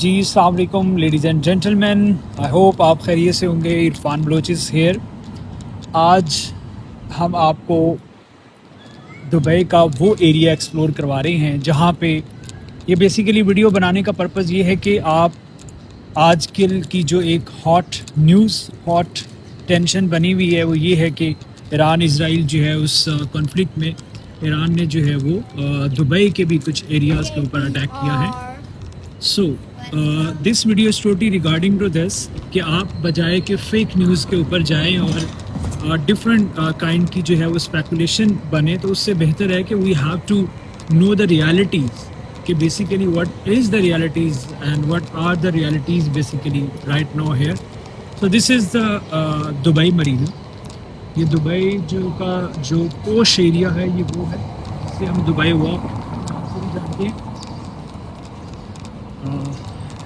जी अस्सलाम वालेकुम ladies and gentleman, I hope आप खैरियत से होंगे। Irfan Baloch is here. आज हम आपको दुबई का वो एरिया एक्सप्लोर करवा रहे हैं जहाँ पे ये बेसिकली वीडियो बनाने का पर्पज़ ये है कि आप आजकल की जो एक हॉट न्यूज़, हॉट टेंशन बनी हुई है वो ये है कि ईरान इज़राइल जो है उस कॉन्फ्लिक्ट में ईरान ने जो है वो दुबई के भी कुछ एरियाज़ के ऊपर अटैक किया है। So this video story regarding to this कि आप बजाय कि फेक न्यूज़ के ऊपर जाएं और डिफरेंट काइंड की जो है वो स्पेकुलेशन बने, तो उससे बेहतर है कि we have to know the realities कि basically what is the realities and what are the realities basically right now here. So this is the Dubai marina. ये दुबई जो पोश एरिया है ये वो है जिसे हम दुबई वॉक से भी जानते हैं।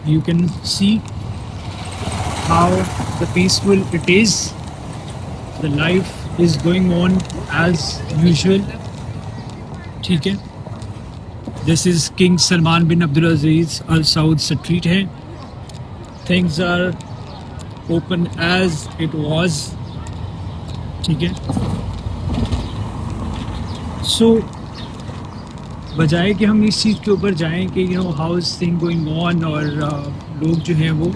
You can see how the peaceful it is. The life is going on as usual. ठीक है। This is King Salman bin Abdulaziz Al Saud Street है। Things are open as it was. ठीक है। So बजाय कि हम इस चीज़ के ऊपर जाएं कि you know how is thing going on और लोग जो हैं वो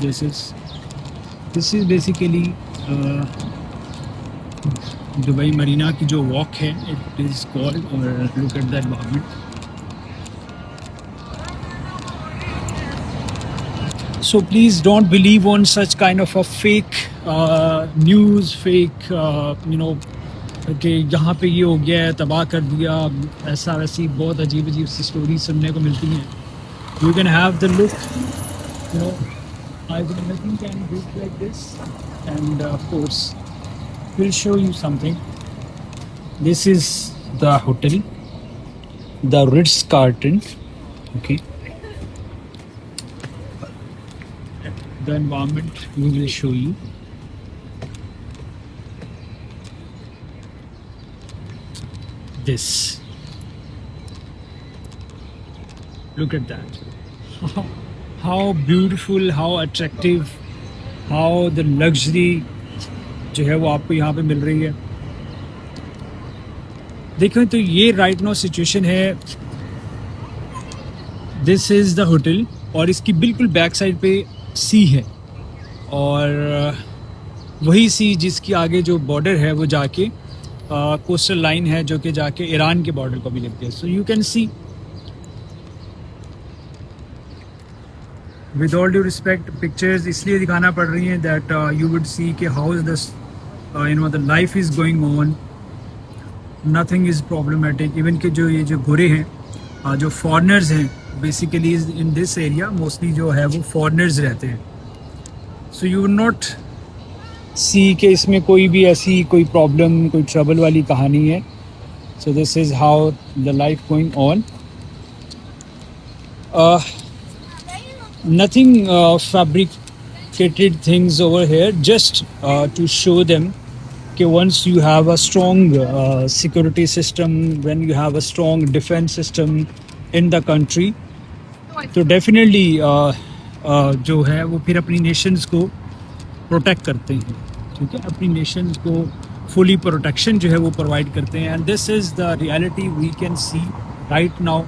this is basically Dubai Marina की जो वॉक है, इट इज़ कॉल्ड, और look at the environment. So please don't believe on such kind of a fake news, fake कि यहाँ पे ये हो गया है, तबाह कर दिया, ऐसा वैसी बहुत अजीब अजीब सी स्टोरी सुनने को मिलती हैं। You can have the look, you know, nothing can do like this, and of course we'll show you something. This is the hotel, the Ritz-Carlton, okay. The environment we will show you. This. Look at that. How beautiful, how attractive, how the luxury जो है वो आपको यहाँ पे मिल रही है। देखो तो ये राइट नाउ सिचुएशन है। दिस इज़ द होटल और इसकी बिल्कुल बैक साइड पे सी है और वही सी जिसकी आगे जो बॉर्डर है वो जाके कोस्टल लाइन है जो कि जाके ईरान के बॉर्डर को भी लगती है। So you can see, with all due respect, pictures इसलिए दिखाना पड़ रही हैं दैट यू वुड सी कि how is this the life is going on, nothing is problematic. Even कि जो ये जो गोरे हैं, जो फॉरनर्स हैं basically in this area, mostly जो है वो फॉरनर्स रहते हैं। सो यू विल नॉट सी कि इसमें कोई भी ऐसी कोई प्रॉब्लम, कोई ट्रबल वाली कहानी है। So this is how the life going on. Nothing fabricated things over here, just to show them कि once you have a strong security system, when you have a strong defense system in the country, तो definitely जो है वो फिर अपनी Nations को protect करते हैं। ठीक है, अपनी नेशंस को फुली प्रोटेक्शन जो है वो प्रोवाइड करते हैं। And this is the reality we can see right now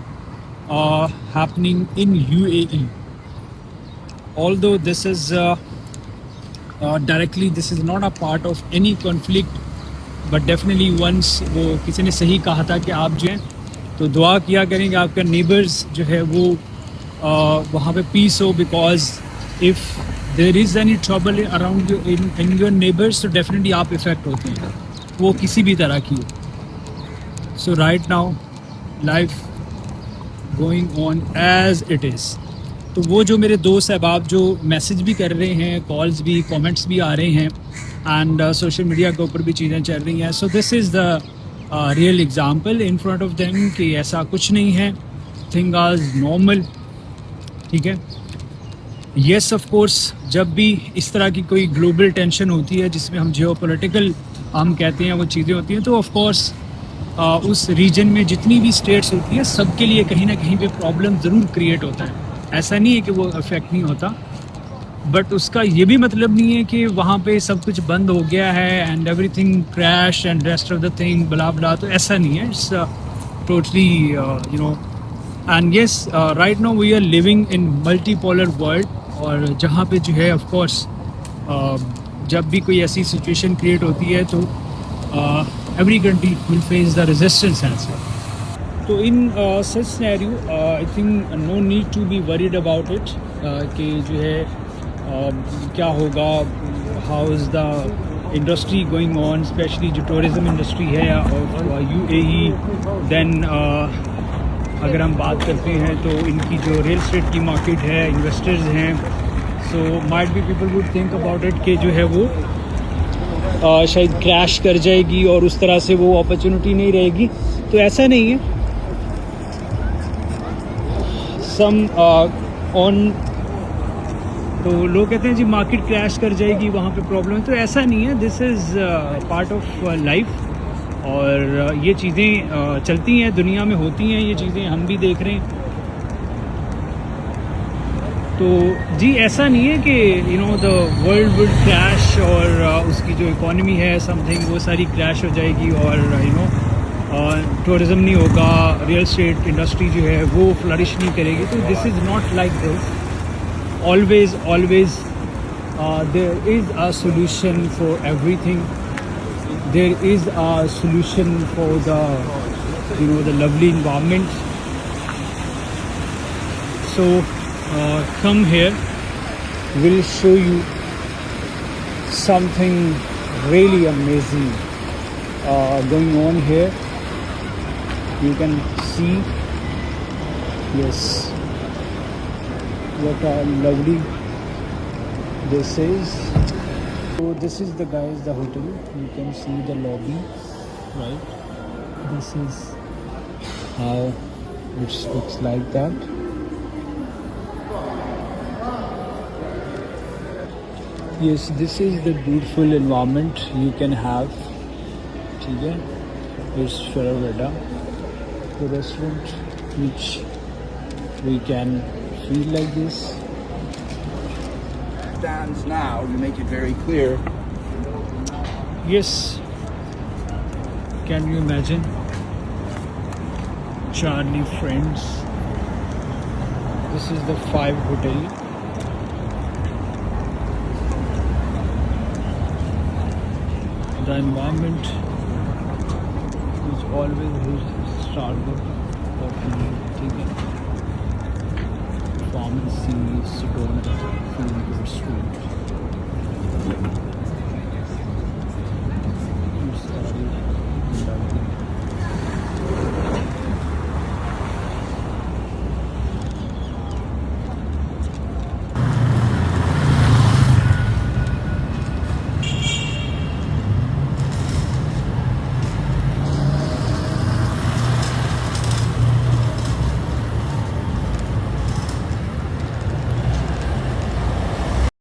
happening in UAE। Although this is directly this is not a part of any conflict, but definitely once वो किसी ने सही कहा था कि आप जो हैं तो दुआ किया करेंगे आपका नेबर्स जो है वो वहाँ पे पीस हो, because if there is any trouble around you in your neighbours तो डेफिनेटली आप इफ़ेक्ट होते हैं, वो किसी भी तरह की हो। So right now life going on as it is. तो वो जो मेरे दोस्त अहबाब जो मैसेज भी कर रहे हैं, कॉल्स भी, कमेंट्स भी आ रहे हैं, एंड सोशल मीडिया के ऊपर भी चीज़ें चल रही हैं। सो this is the real example in front of them कि ऐसा कुछ नहीं है, थिंग आज नॉर्मल। ठीक है, येस ऑफ कोर्स, जब भी इस तरह की कोई ग्लोबल टेंशन होती है जिसमें हम जियोपॉलिटिकल हम कहते हैं वो चीज़ें होती हैं, तो ऑफ कोर्स उस रीजन में जितनी भी स्टेट्स होती है सबके लिए कहीं ना कहीं पे प्रॉब्लम ज़रूर क्रिएट होता है। ऐसा नहीं है कि वो अफेक्ट नहीं होता, बट उसका ये भी मतलब नहीं है कि वहाँ पे सब कुछ बंद हो गया है and everything crash and rest of the thing blah blah, तो ऐसा नहीं है। It's totally you know, and yes right now we are living in multipolar world, और जहाँ पे जो है ऑफ कोर्स जब भी कोई ऐसी सिचुएशन क्रिएट होती है तो every country will face the resistance as well. तो in such scenario, I think no need to be worried about it कि जो है क्या होगा, how is the industry going on, especially जो tourism industry है of UAE, then अगर हम बात करते हैं तो इनकी जो रियल एस्टेट की मार्केट है, इन्वेस्टर्स हैं, so might be people would think about it कि जो है वो शायद क्रैश कर जाएगी और उस तरह से वो अपॉर्चुनिटी नहीं रहेगी, तो ऐसा नहीं है। सम ऑन तो लोग कहते हैं जी मार्केट क्रैश कर जाएगी, वहाँ पे प्रॉब्लम है, तो ऐसा नहीं है। This is part of life, और ये चीज़ें चलती हैं, दुनिया में होती हैं, ये चीज़ें हम भी देख रहे हैं। तो जी ऐसा नहीं है कि you know the world would crash और उसकी जो इकोनॉमी है समथिंग वो सारी क्रैश हो जाएगी, और यू नो टूरिज़म नहीं होगा, रियल एस्टेट इंडस्ट्री जो है वो फ्लरिश नहीं करेगी। तो this is not like this. Always there is a solution for everything, there is a solution for the you know the lovely environment. So come here, we'll show you something really amazing going on here. You can see, yes, what a lovely this is. So this is the guys, the hotel. You can see the lobby, right? This is how it looks like that. Yes, this is the beautiful environment you can have. ठीक है, it's Faraveda, the restaurant which we can feel like this. Stands now, you make it very clear. Yes, can you imagine? Charlie Friends. This is the 5 hotel. The environment is always Starbucks, coffee, ठीक है, pharmacy, sit on the food street.